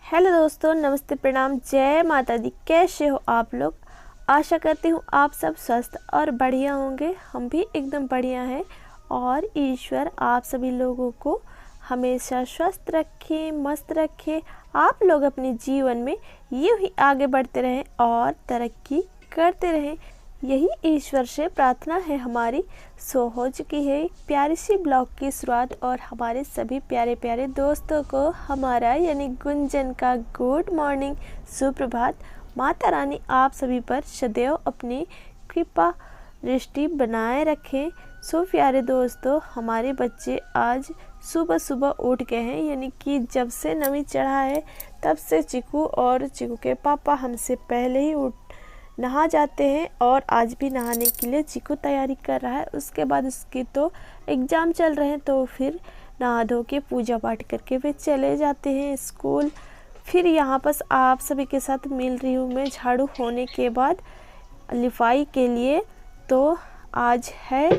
Hello दोस्तों, नमस्ते, प्रणाम, जय माता दी। कैसे हो आप लोग? आशा करती हूँ आप सब स्वस्थ और बढ़िया होंगे। हम भी एकदम बढ़िया हैं और ईश्वर आप सभी लोगों को हमेशा स्वस्थ रखे, मस्त रखे। आप लोग अपने जीवन में यूं ही आगे बढ़ते रहें और तरक्की करते रहें, यही ईश्वर से प्रार्थना है हमारी। सो हो चुकी है प्यारी सी ब्लॉग की शुरुआत और हमारे सभी प्यारे प्यारे दोस्तों को हमारा यानी गुंजन का गुड मॉर्निंग, सुप्रभात। माता रानी आप सभी पर सदैव अपनी कृपा दृष्टि बनाए रखें। सो प्यारे दोस्तों, हमारे बच्चे आज सुबह सुबह उठ गए हैं, यानी कि जब से नमी चढ़ा है तब से चिकू और चिकू के पापा हमसे पहले ही नहा जाते हैं और आज भी नहाने के लिए चिकू तैयारी कर रहा है। उसके बाद उसके तो एग्ज़ाम चल रहे हैं, तो फिर नहा धो के पूजा पाठ करके वे चले जाते हैं स्कूल। फिर यहाँ पर आप सभी के साथ मिल रही हूँ मैं झाड़ू होने के बाद लिपाई के लिए। तो आज है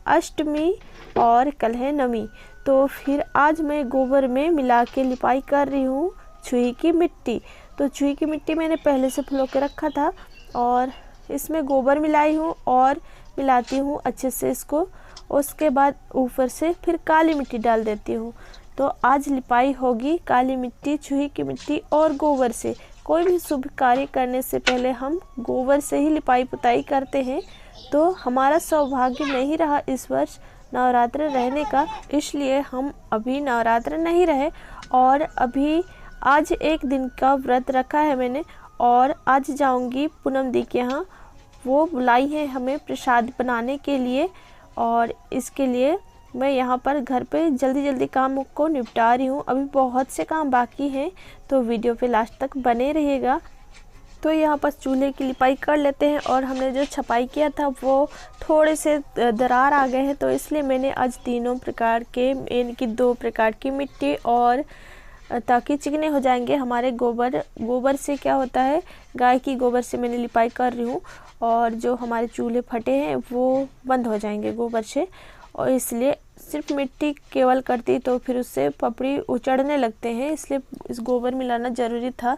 अष्टमी और कल है नवमी, तो फिर आज मैं गोबर में मिला के लिपाई कर रही हूँ छुई की मिट्टी। तो छुई की मिट्टी मैंने पहले से फुलो के रखा था और इसमें गोबर मिलाई हूँ और मिलाती हूँ अच्छे से इसको। उसके बाद ऊपर से फिर काली मिट्टी डाल देती हूँ। तो आज लिपाई होगी काली मिट्टी, छुई की मिट्टी और गोबर से। कोई भी शुभ कार्य करने से पहले हम गोबर से ही लिपाई पुताई करते हैं। तो हमारा सौभाग्य नहीं रहा इस वर्ष नवरात्र रहने का, इसलिए हम अभी नवरात्र नहीं रहे और अभी आज एक दिन का व्रत रखा है मैंने और आज जाऊंगी पूनम दी के यहाँ। वो बुलाई है हमें प्रसाद बनाने के लिए और इसके लिए मैं यहाँ पर घर पे जल्दी जल्दी काम को निपटा रही हूँ। अभी बहुत से काम बाकी हैं, तो वीडियो पे लास्ट तक बने रहिएगा। तो यहाँ पर चूल्हे की लिपाई कर लेते हैं और हमने जो छपाई किया था वो थोड़े से दरार आ गए हैं, तो इसलिए मैंने आज तीनों प्रकार के यानी कि 2 प्रकार की मिट्टी और ताकि चिकने हो जाएंगे हमारे गोबर से क्या होता है, गाय की गोबर से मैंने लिपाई कर रही हूँ और जो हमारे चूल्हे फटे हैं वो बंद हो जाएंगे गोबर से। और इसलिए सिर्फ मिट्टी केवल करती तो फिर उससे पपड़ी उचड़ने लगते हैं, इसलिए इस गोबर मिलाना ज़रूरी था।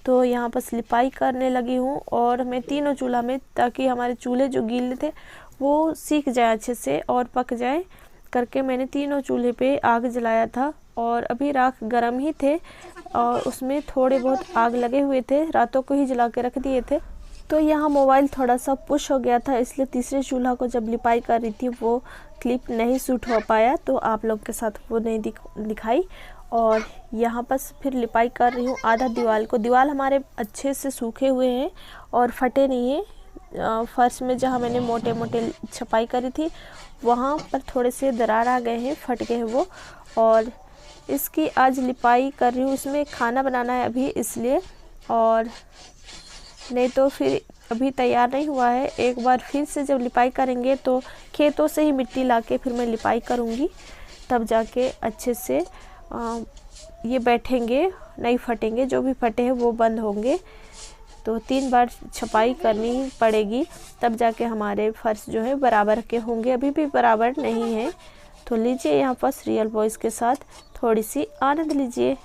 तो यहाँ पर लिपाई करने लगी हूँ और मैं तीनों चूल्हा में, ताकि हमारे चूल्हे जो गीले थे वो सीख जाए अच्छे से और पक जाए करके मैंने तीनों चूल्हे पे आग जलाया था। और अभी राख गरम ही थे और उसमें थोड़े बहुत आग लगे हुए थे, रातों को ही जला के रख दिए थे। तो यहाँ मोबाइल थोड़ा सा पुश हो गया था, इसलिए तीसरे चूल्हा को जब लिपाई कर रही थी वो क्लिप नहीं शूट हो पाया, तो आप लोग के साथ वो नहीं दिखाई। और यहाँ पर फिर लिपाई कर रही हूँ आधा दीवार को। दीवार हमारे अच्छे से सूखे हुए हैं और फटे नहीं हैं। फर्श में जहाँ मैंने मोटे मोटे छपाई करी थी वहाँ पर थोड़े से दरार आ गए हैं, फट गए हैं वो। और इसकी आज लिपाई कर रही हूँ, इसमें खाना बनाना है अभी इसलिए, और नहीं तो फिर अभी तैयार नहीं हुआ है। एक बार फिर से जब लिपाई करेंगे तो खेतों से ही मिट्टी लाके फिर मैं लिपाई करूँगी, तब जाके अच्छे से ये बैठेंगे, नहीं फटेंगे। जो भी फटे हैं वो बंद होंगे। तो 3 बार छपाई करनी पड़ेगी, तब जाके हमारे फर्श जो है बराबर के होंगे। अभी भी बराबर नहीं है। तो लीजिए यहाँ पर रियल वॉइस के साथ थोड़ी सी आनंद लीजिए।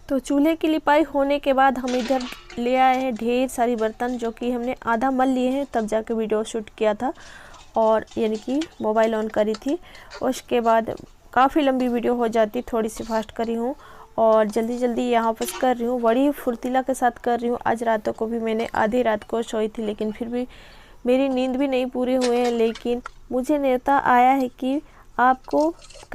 तो चूल्हे की लिपाई होने के बाद हम इधर ले आए हैं ढेर सारी बर्तन, जो कि हमने आधा मल लिए हैं, तब जाके वीडियो शूट किया था और यानी कि मोबाइल ऑन करी थी। उसके बाद काफ़ी लंबी वीडियो हो जाती, थोड़ी सी फास्ट करी हूँ और जल्दी जल्दी यहाँ पर कर रही हूँ, बड़ी फुर्तीला के साथ कर रही हूँ। आज रातों को भी मैंने आधी रात को सोई थी, लेकिन फिर भी मेरी नींद भी नहीं पूरी हुई है। लेकिन मुझे न्योता आया है कि आपको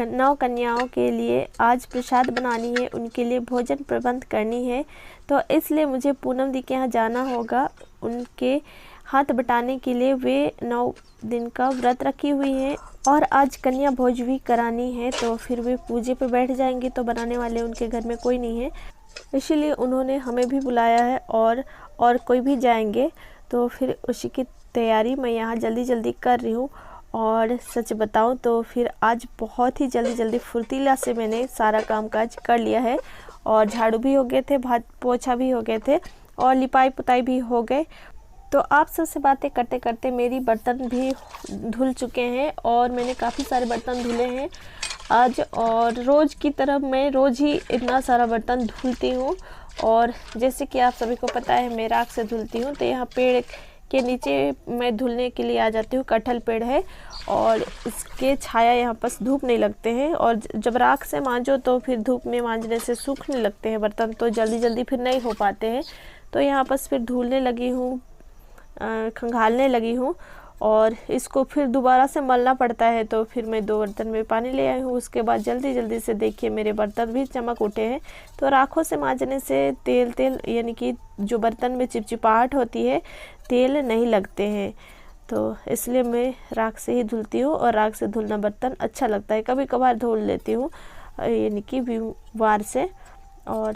9 कन्याओं के लिए आज प्रसाद बनानी है, उनके लिए भोजन प्रबंध करनी है। तो इसलिए मुझे पूनम दी के यहाँ जाना होगा, उनके हाथ बटाने के लिए। वे 9 दिन का व्रत रखी हुई हैं और आज कन्या भोज भी करानी है। तो फिर वे पूजे पे बैठ जाएंगी, तो बनाने वाले उनके घर में कोई नहीं है, इसीलिए उन्होंने हमें भी बुलाया है और कोई भी जाएंगे। तो फिर उसी की तैयारी मैं यहाँ जल्दी जल्दी कर रही हूँ। और सच बताऊँ तो फिर आज बहुत ही जल्दी फुर्तीला से मैंने सारा काम काज कर लिया है और झाड़ू भी हो गए थे, भात पोछा भी हो गए थे और लिपाई पुताई भी हो गए। तो आप सबसे बातें करते करते मेरी बर्तन भी धुल चुके हैं और मैंने काफ़ी सारे बर्तन धुले हैं आज। और रोज़ की तरह मैं रोज़ ही इतना सारा बर्तन धुलती हूँ। और जैसे कि आप सभी को पता है मैं राख से धुलती हूँ, तो यहाँ पेड़ के नीचे मैं धुलने के लिए आ जाती हूँ। कटहल पेड़ है और इसके छाया यहाँ पर धूप नहीं लगते हैं, और जब राख से मांजो तो फिर धूप में मांजने से सूखने लगते हैं बर्तन, तो जल्दी फिर नहीं हो पाते हैं। तो यहाँ पर फिर धुलने लगी हूँ, खंगालने लगी हूँ और इसको फिर दोबारा से मलना पड़ता है। तो फिर मैं 2 बर्तन में पानी ले आई हूँ। उसके बाद जल्दी से देखिए मेरे बर्तन भी चमक उठे हैं। तो राखों से मांजने से तेल यानी कि जो बर्तन में चिपचिपाहट होती है, तेल नहीं लगते हैं। तो इसलिए मैं राख से ही धुलती हूँ और राख से धुलना बर्तन अच्छा लगता है। कभी कभार धुल लेती हूँ यानी कि विम से, और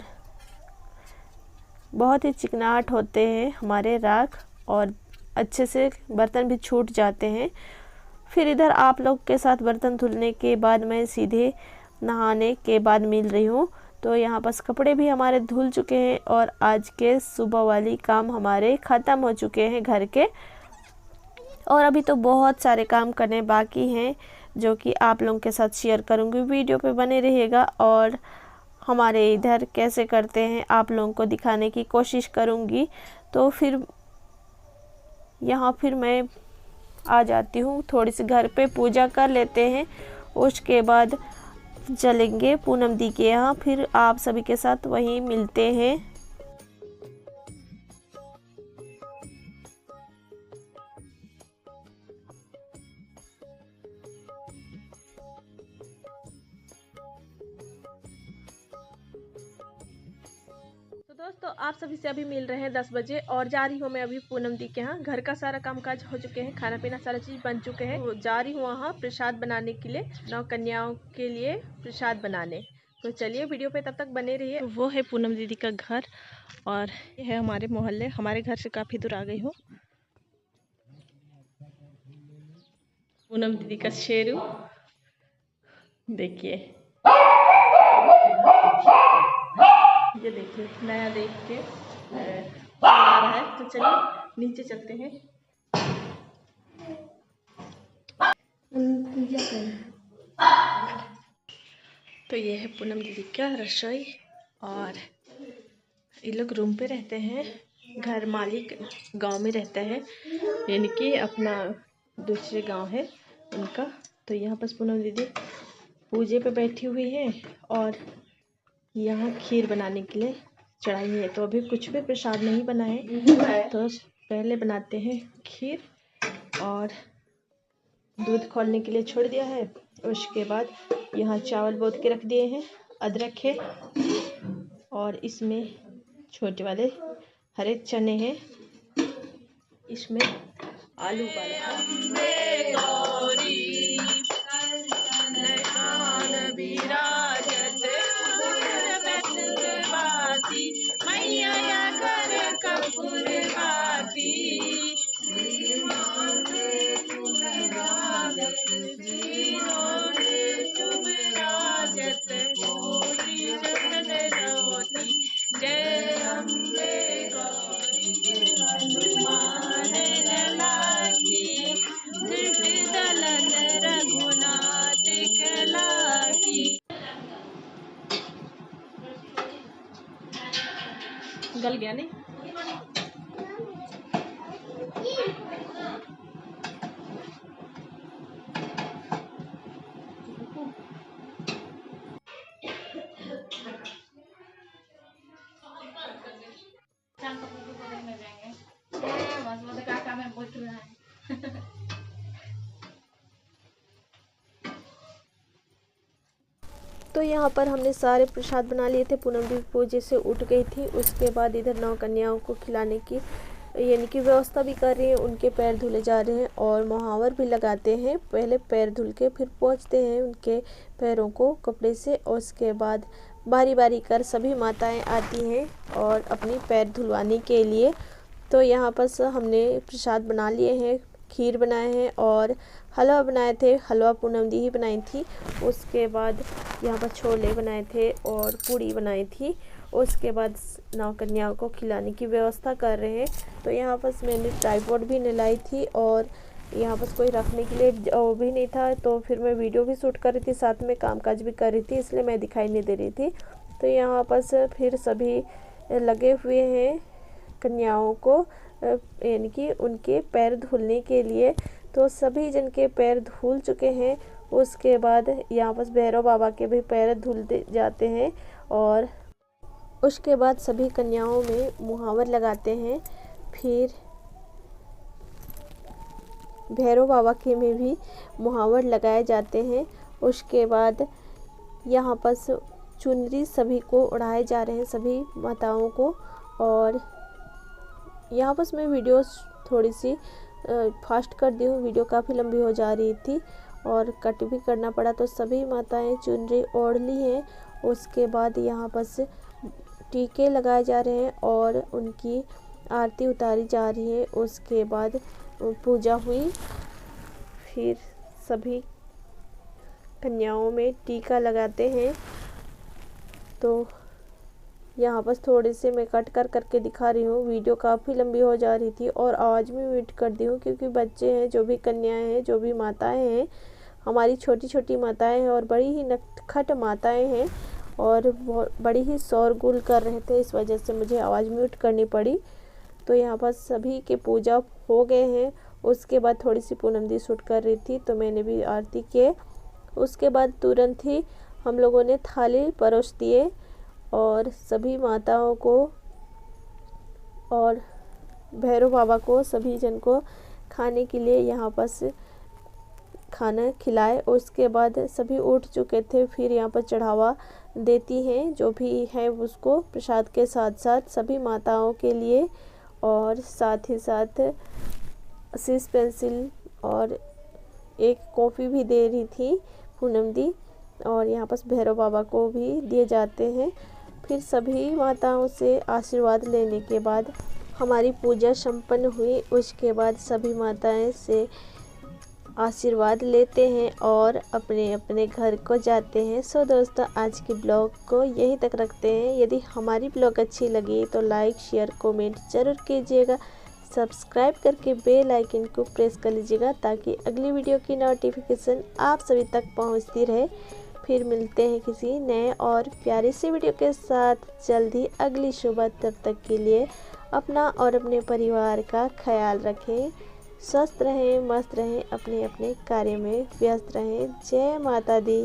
बहुत ही चिकनाहट होते हैं हमारे राख और अच्छे से बर्तन भी छूट जाते हैं। फिर इधर आप लोग के साथ बर्तन धुलने के बाद मैं सीधे नहाने के बाद मिल रही हूँ। तो यहाँ बस कपड़े भी हमारे धुल चुके हैं और आज के सुबह वाली काम हमारे ख़त्म हो चुके हैं घर के। और अभी तो बहुत सारे काम करने बाकी हैं, जो कि आप लोगों के साथ शेयर करूँगी। वीडियो पे बने रहिएगा और हमारे इधर कैसे करते हैं आप लोगों को दिखाने की कोशिश करूँगी। तो फिर यहाँ फिर मैं आ जाती हूँ, थोड़ी सी घर पे पूजा कर लेते हैं, उसके बाद चलेंगे पूनम दी के यहाँ। फिर आप सभी के साथ वहीं मिलते हैं। दोस्तों आप सभी से अभी मिल रहे हैं 10 बजे और जा रही हूँ मैं अभी पूनम दी के यहाँ। घर का सारा कामकाज हो चुके हैं, खाना पीना सारा चीज़ बन चुके हैं। तो जा रही हूँ वहाँ प्रसाद बनाने के लिए, 9 कन्याओं के लिए प्रसाद बनाने। तो चलिए वीडियो पे तब तक बने रहिए। तो वो है पूनम दीदी का घर और ये है हमारे मोहल्ले। हमारे घर से काफ़ी दूर आ गई हूँ। पूनम दीदी का शेरू देखिए, ये देखिए नया देख के आ रहा है। तो चलिए नीचे चलते हैं, पूजा करें। तो ये है पूनम दीदी का रसोई और ये लोग रूम पे रहते हैं। घर मालिक गांव में रहता है, यानी कि अपना दूसरे गांव है उनका। तो यहाँ पर पूनम दीदी पूजे पे बैठी हुई है और यहाँ खीर बनाने के लिए चढ़ाई है। तो अभी कुछ भी प्रसाद नहीं बनाए, तो पहले बनाते हैं खीर और दूध खौलने के लिए छोड़ दिया है। उसके बाद यहाँ चावल बोत के रख दिए हैं, अदरक है और इसमें छोटे वाले हरे चने हैं, इसमें आलू उबाला तो यहाँ पर हमने सारे प्रसाद बना लिए थे। पूनम देवी पूजे से उठ गई थी। उसके बाद इधर 9 कन्याओं को खिलाने की यानी कि व्यवस्था भी कर रही हैं। उनके पैर धुले जा रहे हैं और मुहावर भी लगाते हैं। पहले पैर धुल के फिर पोंछते हैं उनके पैरों को कपड़े से, और उसके बाद बारी बारी कर सभी माताएं आती हैं और अपनी पैर धुलवाने के लिए। तो यहाँ पर हमने प्रसाद बना लिए हैं, खीर बनाए हैं और हलवा बनाए थे। हलवा पूनम दी ही बनाई थी। उसके बाद यहाँ पर छोले बनाए थे और पूड़ी बनाई थी। उसके बाद 9 कन्याओं को खिलाने की व्यवस्था कर रहे हैं। तो यहाँ पर मैंने ट्राइपॉड भी लाई थी और यहाँ पर कोई रखने के लिए वो भी नहीं था। तो फिर मैं वीडियो भी शूट कर रही थी, साथ में कामकाज भी कर रही थी, इसलिए मैं दिखाई नहीं दे रही थी। तो यहाँ पर फिर सभी लगे हुए हैं कन्याओं को यानी कि उनके पैर धुलने के लिए। तो सभी जन के पैर धुल चुके हैं। उसके बाद यहाँ पर भैरव बाबा के भी पैर धुल जाते हैं और उसके बाद सभी कन्याओं में मुहावर लगाते हैं। फिर भैरव बाबा के में भी मुहावर लगाए जाते हैं। उसके बाद यहाँ पर चुनरी सभी को उड़ाए जा रहे हैं, सभी माताओं को। और यहाँ पर मैं वीडियो थोड़ी सी फास्ट कर दी हूँ, वीडियो काफ़ी लंबी हो जा रही थी और कट भी करना पड़ा। तो सभी माताएं चुनरी ओढ़ ली हैं। उसके बाद यहाँ पर से टीके लगाए जा रहे हैं और उनकी आरती उतारी जा रही है। उसके बाद पूजा हुई। फिर सभी कन्याओं में टीका लगाते हैं। तो यहाँ बस थोड़े से मैं कट करके दिखा रही हूँ, वीडियो काफ़ी लंबी हो जा रही थी और आवाज़ भी म्यूट कर दी हूँ क्योंकि बच्चे हैं, जो भी कन्याएं हैं, जो भी माताएं हैं, हमारी छोटी छोटी माताएं हैं और बड़ी ही नटखट माताएं हैं और बड़ी ही शोरगुल कर रहे थे, इस वजह से मुझे आवाज़ म्यूट करनी पड़ी। तो यहाँ पर सभी के पूजा हो गए हैं। उसके बाद थोड़ी सी पूनम दी शूट कर रही थी तो मैंने भी आरती किए। उसके बाद तुरंत ही हम लोगों ने थाली परोस दिए और सभी माताओं को और भैरव बाबा को सभी जन को खाने के लिए यहाँ पास खाना खिलाए। उसके बाद सभी उठ चुके थे। फिर यहाँ पर चढ़ावा देती हैं जो भी है उसको प्रसाद के साथ साथ सभी माताओं के लिए, और साथ ही साथ शीश पेंसिल और एक कॉफ़ी भी दे रही थी पूनम दी, और यहाँ पर भैरव बाबा को भी दिए जाते हैं। फिर सभी माताओं से आशीर्वाद लेने के बाद हमारी पूजा संपन्न हुई। उसके बाद सभी माताएं से आशीर्वाद लेते हैं और अपने अपने घर को जाते हैं। सो दोस्तों, आज की ब्लॉग को यहीं तक रखते हैं। यदि हमारी ब्लॉग अच्छी लगी तो लाइक शेयर कमेंट ज़रूर कीजिएगा। सब्सक्राइब करके बेल आइकन को प्रेस कर लीजिएगा ताकि अगली वीडियो की नोटिफिकेशन आप सभी तक पहुंचती रहे। फिर मिलते हैं किसी नए और प्यारी सी वीडियो के साथ जल्द ही अगली सुबह। तब तक के लिए अपना और अपने परिवार का ख्याल रखें। स्वस्थ रहें, मस्त रहें, अपने अपने कार्य में व्यस्त रहें। जय माता दी।